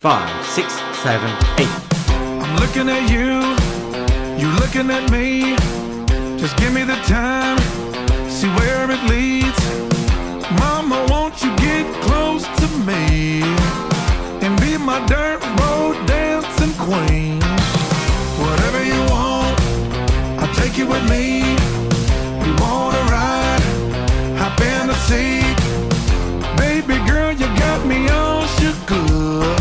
5, 6, 7, 8. I'm looking at you, you looking at me. Just give me the time, see where it leads. Mama, won't you get close to me and be my dirt road dancing queen? Whatever you want, I'll take you with me. You wanna ride, hop in the seat. Baby girl, you got me all shook up,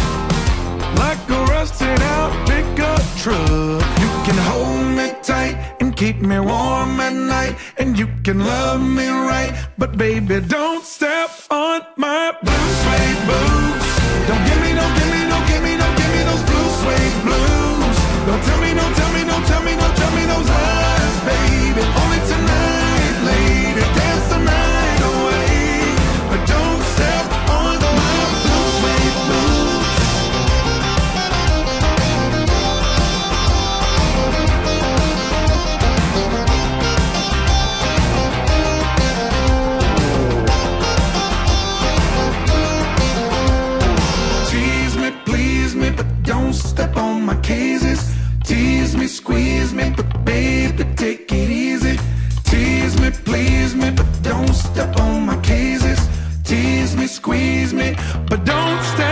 like a rusted out pickup truck. You can hold me tight and keep me warm at night, and you can love me right, but baby, don't step on my blue suede boots. Don't give me, don't give me, don't give me, don't give me those blue suede blues. Don't tell me, don't tell me, don't tell me, don't tell me those lies, baby. Only tonight, lady, dance the night away, but don't step on my blue suede boots. Tease me, please me, but don't step on my cases. Tease me, squeeze me, but baby, take it easy. Tease me, please me, but don't step on my cases. Tease me, squeeze me, but don't step